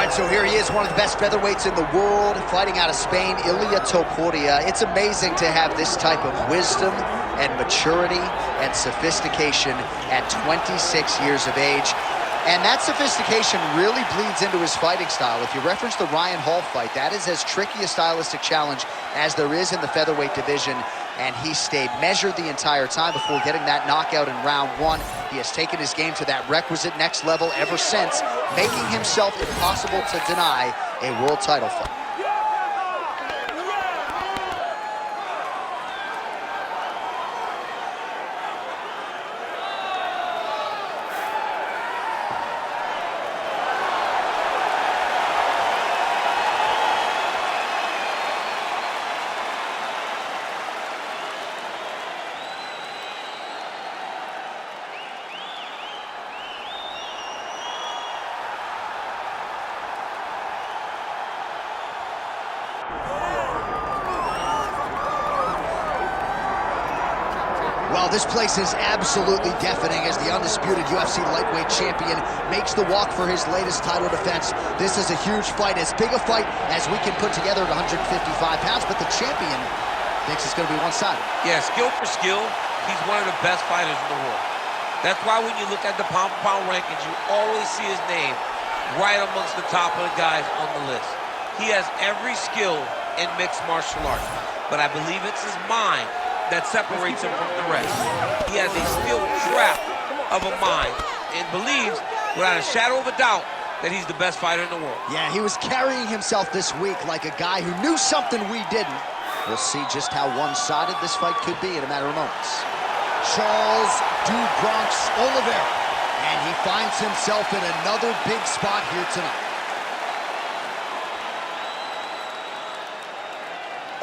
right, so here he is, one of the best featherweights in the world, fighting out of Spain, Ilia Topuria. It's amazing to have this type of wisdom and maturity and sophistication at 26 years of age. And that sophistication really bleeds into his fighting style. If you reference the Ryan Hall fight, that is as tricky a stylistic challenge as there is in the featherweight division. And he stayed measured the entire time before getting that knockout in round one. He has taken his game to that requisite next level ever since, making himself impossible to deny a world title fight. Well, this place is absolutely deafening as the undisputed UFC lightweight champion makes the walk for his latest title defense. This is a huge fight, as big a fight as we can put together at 155 pounds, but the champion thinks it's going to be one-sided. Yeah, skill for skill, he's one of the best fighters in the world. That's why when you look at the pound-for-pound rankings, you always see his name right amongst the top of the guys on the list. He has every skill in mixed martial arts, but I believe it's his mind that separates him from the rest. He has a steel trap of a mind and believes, without a shadow of a doubt, that he's the best fighter in the world. Yeah, he was carrying himself this week like a guy who knew something we didn't. We'll see just how one-sided this fight could be in a matter of moments. Charles "Du Bronx" Oliveira, and he finds himself in another big spot here tonight.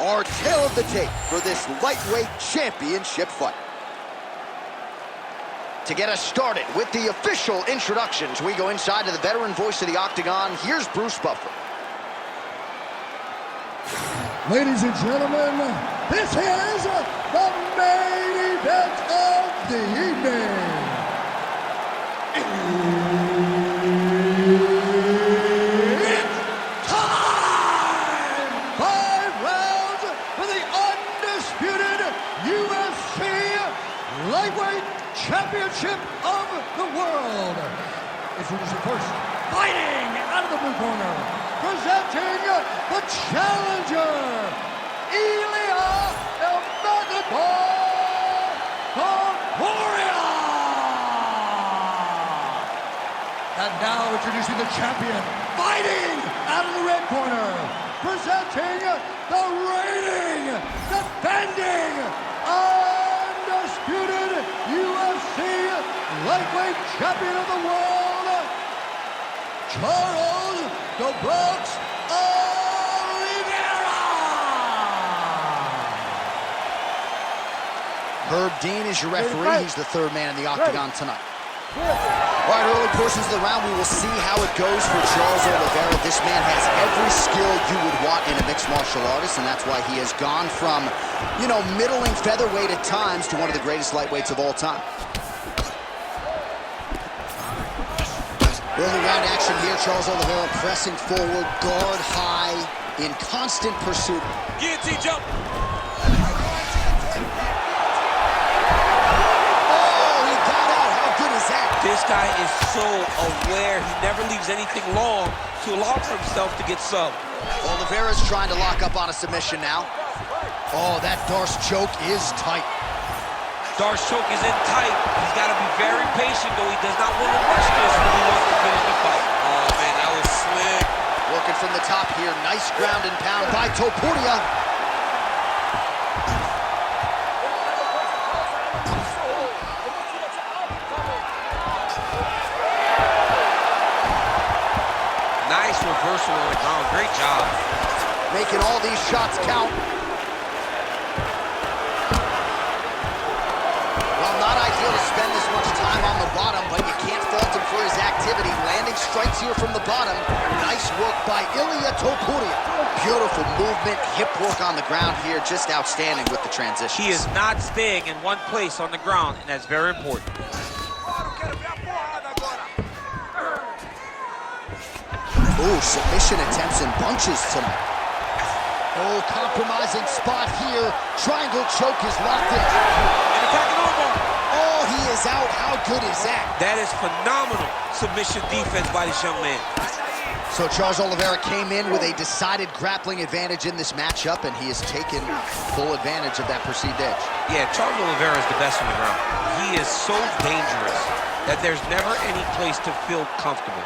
Our tale of the tape for this lightweight championship fight. To get us started with the official introductions, we go inside to the veteran voice of the Octagon. Here's Bruce Buffer. Ladies and gentlemen, this is the main event of the evening. It's time! 5 rounds for the undisputed UFC Lightweight Championship of the world. Introducing first, fighting out of the blue corner, presenting the challenger, Ilia Topuria. And now introducing the champion, fighting out of the red corner, presenting the reigning, defending, undisputed UFC lightweight champion of the world, Charles "Du Bronx" Oliveira. Herb Dean is your referee. He's the third man in the Octagon tonight. All right, early portions of the round, we will see how it goes for Charles Oliveira. This man has every skill you would want in a mixed martial artist, and that's why he has gone from, middling featherweight at times to one of the greatest lightweights of all time. Early round action here, Charles Oliveira pressing forward, guard high, in constant pursuit. Guillotine jump. This guy is so aware. He never leaves anything long to allow for himself to get subbed. Oliveira's trying to lock up on a submission now. Oh, that Darce choke is tight. Darce choke is in tight. He's got to be very patient, though. He does not want to rush this when he wants to finish the fight. Oh, man, that was slick. Working from the top here. Nice ground and pound by Topuria. Nice reversal on the ground. Great job. Making all these shots count. Well, not ideal to spend this much time on the bottom, but you can't fault him for his activity. Landing strikes here from the bottom. Nice work by Ilia Topuria. Beautiful movement, hip work on the ground here. Just outstanding with the transition. He is not staying in one place on the ground, and that's very important. Ooh, submission attempts in bunches tonight. Oh, compromising spot here. Triangle choke is locked in. And attacking armbar. Oh, he is out. How good is that? That is phenomenal submission defense by this young man. So Charles Oliveira came in with a decided grappling advantage in this matchup, and he has taken full advantage of that perceived edge. Yeah, Charles Oliveira is the best on the ground. He is so dangerous that there's never any place to feel comfortable,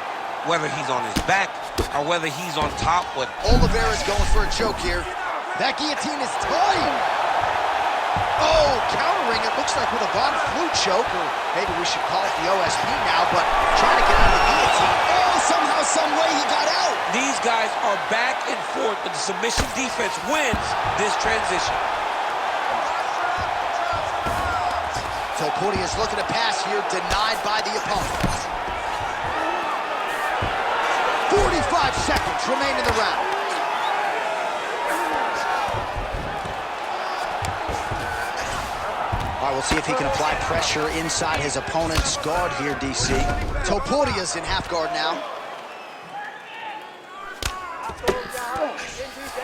whether he's on his back or whether he's on top with. Oliveira's going for a choke here. That guillotine is tight. Oh, countering, it looks like with a Von Flue choke, or maybe we should call it the OSP now, but trying to get out of the guillotine. Oh, somehow, some way he got out. These guys are back and forth, but the submission defense wins this transition. Topuria is looking to pass here, denied by the opponent. 45 seconds remain in the round. All right, we'll see if he can apply pressure inside his opponent's guard here, DC. Topuria's in half guard now.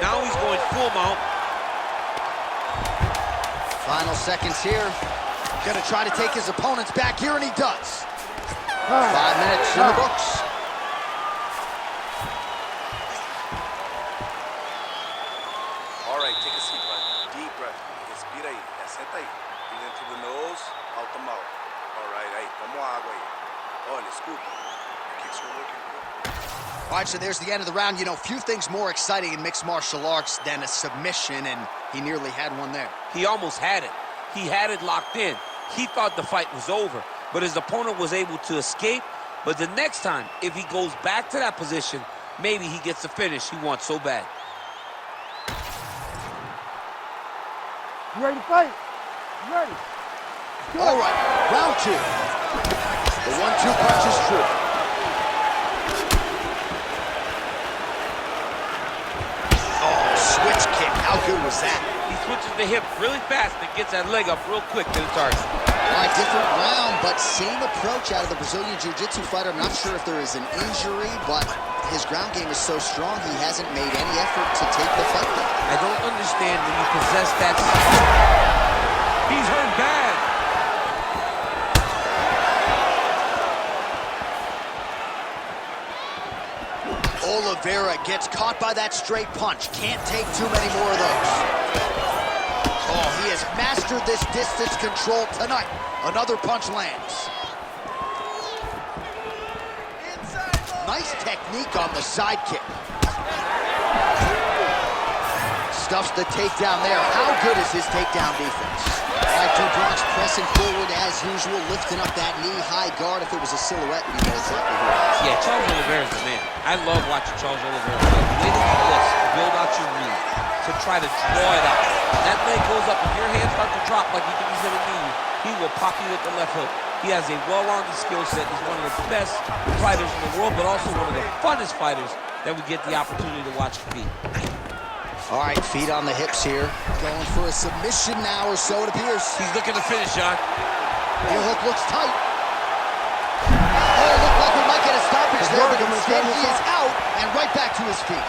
Now he's going full mount. Final seconds here. Gonna try to take his opponents back here, and he does. 5 minutes in the books. All right, take a seat, bud. Deep breath. Respira ahí. Senta ahí. In through the nose, out the mouth. All right, ahí. Toma agua ahí. Olha, escuta. The kicks are working good. All right, so there's the end of the round. You know, few things more exciting in mixed martial arts than a submission, and he nearly had one there. He almost had it. He had it locked in. He thought the fight was over, but his opponent was able to escape. But the next time, if he goes back to that position, maybe he gets the finish he wants so bad. You ready to fight? You ready? All right, round two. The 1-2 punch is true. Oh, switch kick. How good was that? He switches the hip really fast and gets that leg up real quick to the target. All right, different round, but same approach out of the Brazilian Jiu-Jitsu fighter. I'm not sure if there is an injury, but his ground game is so strong, he hasn't made any effort to take the fight down. I don't understand when you possess that. He's hurt bad. Oliveira gets caught by that straight punch. Can't take too many more of those. Oh, he has mastered this distance control tonight. Another punch lands. Nice technique on the side kick. Stuffs the takedown there. How good is his takedown defense? All right, two blocks pressing forward as usual, lifting up that knee-high guard. If it was a silhouette, you know exactly who it is. Yeah, Charles Oliveira is the man. I love watching Charles Oliveira fight. The way that he lifts, build out your knee, to try to draw it out. When that leg goes up, if your hands start to drop like you think he's gonna knee you, he will pop you with the left hook. He has a well-rounded skill set. He's one of the best fighters in the world, but also one of the funnest fighters that we get the opportunity to watch compete. All right, feet on the hips here. Going for a submission now, or so it appears. He's looking to finish, John. Heel hook looks tight. Oh, looked like we might get a stoppage there, but instead he is out and right back to his feet.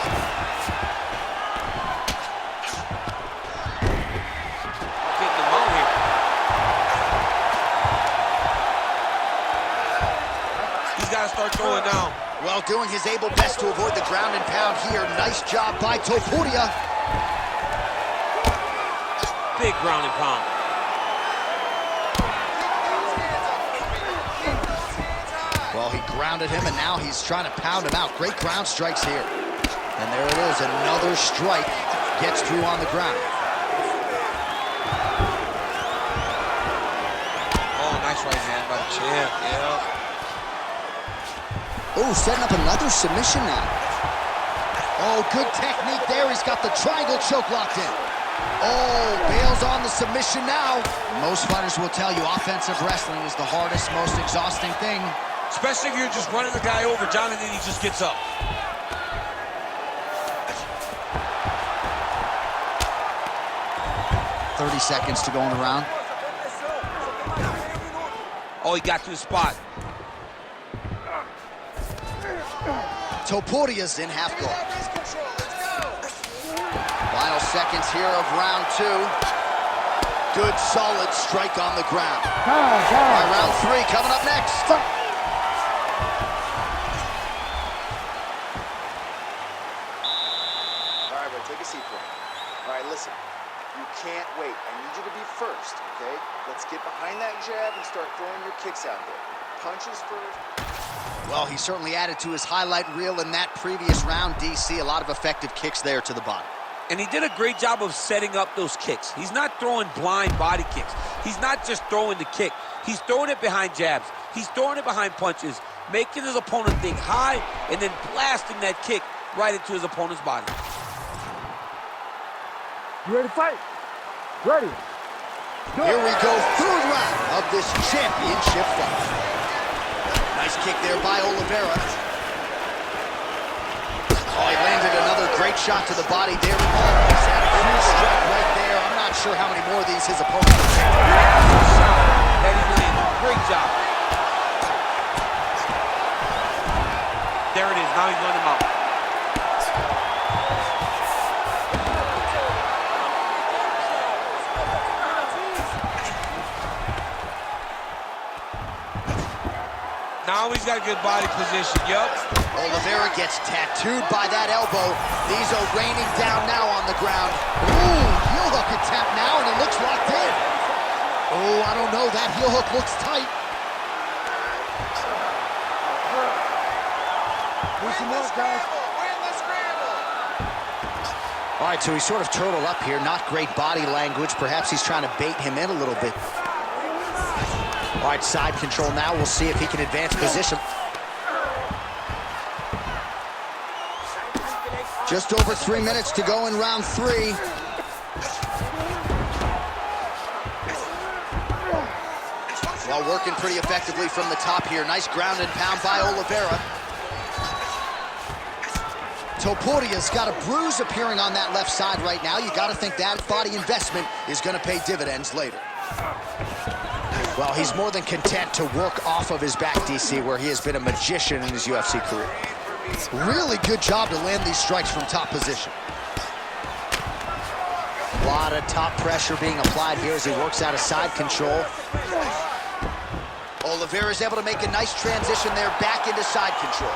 Getting the mount here. He's got to start throwing down. Well, doing his able best to avoid the ground and pound here. Nice job by Topuria. Big ground and pound. Well, he grounded him, and now he's trying to pound him out. Great ground strikes here. And there it is, another strike. Gets through on the ground. Oh, nice right hand by the champ. Yeah. Oh, setting up another submission now. Oh, good technique there. He's got the triangle choke locked in. Oh, bails on the submission now. Most fighters will tell you offensive wrestling is the hardest, most exhausting thing. Especially if you're just running the guy over, John, and then he just gets up. .30 seconds to go in the round. Oh, he got to the spot. Topuria's in half guard. Final seconds here of round 2. Good, solid strike on the ground. All right, round 3 coming up next. All right, buddy, take a seat for me. All right, listen. You can't wait. I need you to be first, okay? Let's get behind that jab and start throwing your kicks out there. Punches first. Well, he certainly added to his highlight reel in that previous round, DC. A lot of effective kicks there to the body. And he did a great job of setting up those kicks. He's not throwing blind body kicks. He's not just throwing the kick. He's throwing it behind jabs. He's throwing it behind punches, making his opponent think high, and then blasting that kick right into his opponent's body. You ready to fight? Ready. Here we go, 3rd round of this championship fight. Nice kick there by Oliveira. Oh, he landed another great shot to the body there. He's had a huge strike right there. I'm not sure how many more of these his opponent can take. That he landed. Great job. There it is. Now he's running him out. Now he's got a good body position. Yup. Oliveira gets tattooed by that elbow. These are raining down now on the ground. Ooh, heel hook attempt now, and it looks locked in. Oh, I don't know. That heel hook looks tight. All right, so he's sort of turtled up here. Not great body language. Perhaps he's trying to bait him in a little bit. All right, side control now. We'll see if he can advance position. Just over 3 minutes to go in round 3. Well, working pretty effectively from the top here. Nice ground and pound by Oliveira. Topuria's got a bruise appearing on that left side right now. You got to think that body investment is going to pay dividends later. Well, he's more than content to work off of his back, DC, where he has been a magician in his UFC career. Really good job to land these strikes from top position. A lot of top pressure being applied here as he works out of side control. Oliveira's able to make a nice transition there back into side control.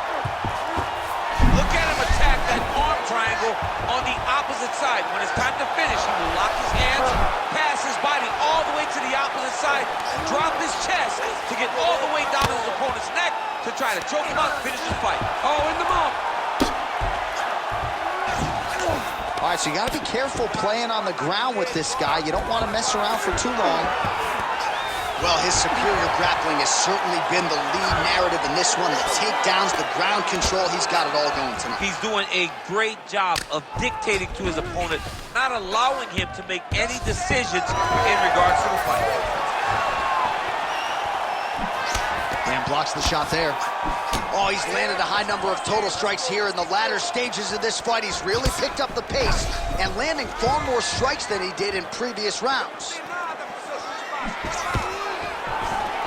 Look at him attack that arm triangle on the opposite side. When it's time to finish, he will lock his hands, pass his body all the way to the opposite side, drop his chest to get all the way down to his opponent's neck to try to choke him out and finish the fight. Oh, in the mouth. All right, so you got to be careful playing on the ground with this guy. You don't want to mess around for too long. Well, his superior grappling has certainly been the lead narrative in this one. The takedowns, the ground control, he's got it all going tonight. He's doing a great job of dictating to his opponent, not allowing him to make any decisions in regards to the fight. And blocks the shot there. Oh, he's landed a high number of total strikes here in the latter stages of this fight. He's really picked up the pace and landing far more strikes than he did in previous rounds.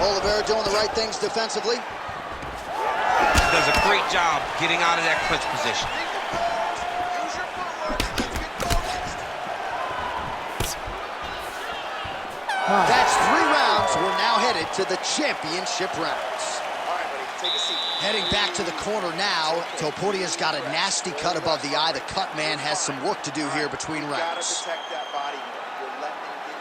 Oliveira doing the right things defensively. Does a great job getting out of that clinch position. That's 3 rounds. We're now headed to the championship rounds. All right, buddy, take a seat. Heading back to the corner now. Topuria's got a nasty cut above the eye. The cut man has some work to do here between You gotta rounds. protect that body. You're letting him get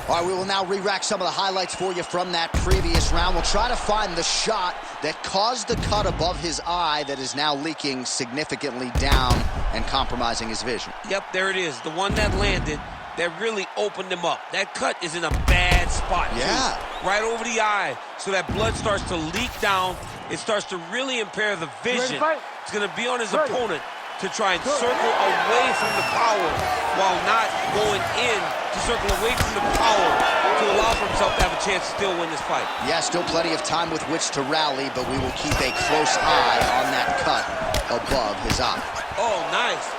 in. All right, we will now re-rack some of the highlights for you from that previous round. We'll try to find the shot that caused the cut above his eye that is now leaking significantly down and compromising his vision. Yep, there it is. The one that landed that really opened him up. That cut is in a bad spot, Yeah. too. Right over the eye, so that blood starts to leak down. It starts to really impair the vision. It's going to be on his opponent to try and circle away from the power while not going in to circle away from the power to allow for himself to have a chance to still win this fight. Yeah, still plenty of time with which to rally, but we will keep a close eye on that cut above his eye. Oh, nice.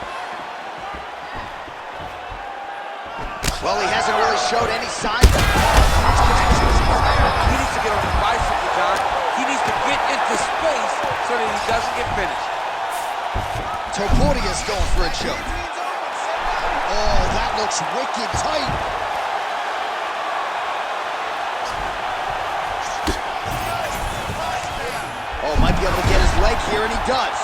Well, he hasn't really showed any signs of He needs to get on the bicycle, John. He needs to get into the space so that he doesn't get finished. Topuria's going for a choke. Oh, that looks wicked tight. Oh, might be able to get his leg here, and he does.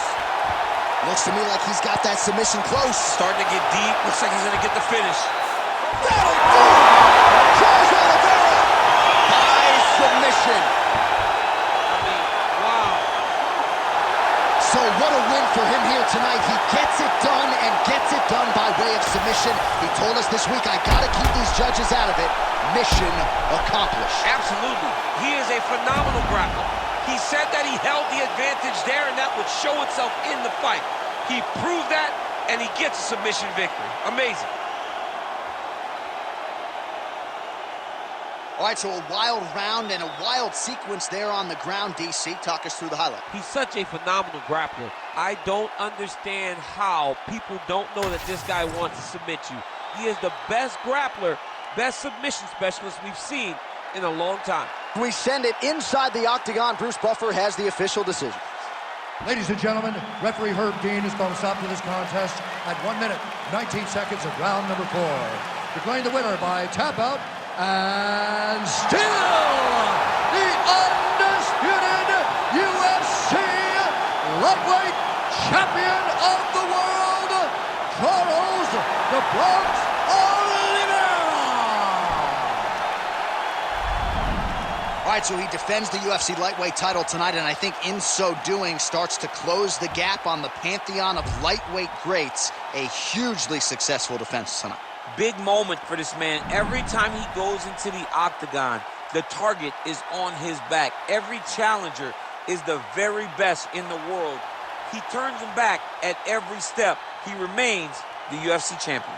Looks to me like he's got that submission close. Starting to get deep. Looks like he's going to get the finish. That'll do it! Charles Oliveira by submission. I mean, wow. So what a win for him here tonight. He gets it done and gets it done by way of submission. He told us this week, I got to keep these judges out of it. Mission accomplished. Absolutely. He is a phenomenal grappler. He said that he held the advantage there, and that would show itself in the fight. He proved that, and he gets a submission victory. Amazing. All right, so a wild round and a wild sequence there on the ground. DC, talk us through the highlight. He's such a phenomenal grappler. I don't understand how people don't know that this guy wants to submit you. He is the best grappler, best submission specialist we've seen in a long time. We send it inside the octagon. Bruce Buffer has the official decision. Ladies and gentlemen, referee Herb Dean has called a stop to this contest at 1 minute, 19 seconds of round number 4. Declaring the winner by tap out, and still the undisputed UFC lightweight champion of the world, Charles "The Bronx" Oliveira. All right, so he defends the UFC lightweight title tonight, and I think in so doing starts to close the gap on the pantheon of lightweight greats. A hugely successful defense tonight. Big moment for this man. Every time he goes into the octagon, the target is on his back. Every challenger is the very best in the world. He turns them back at every step. He remains the UFC champion.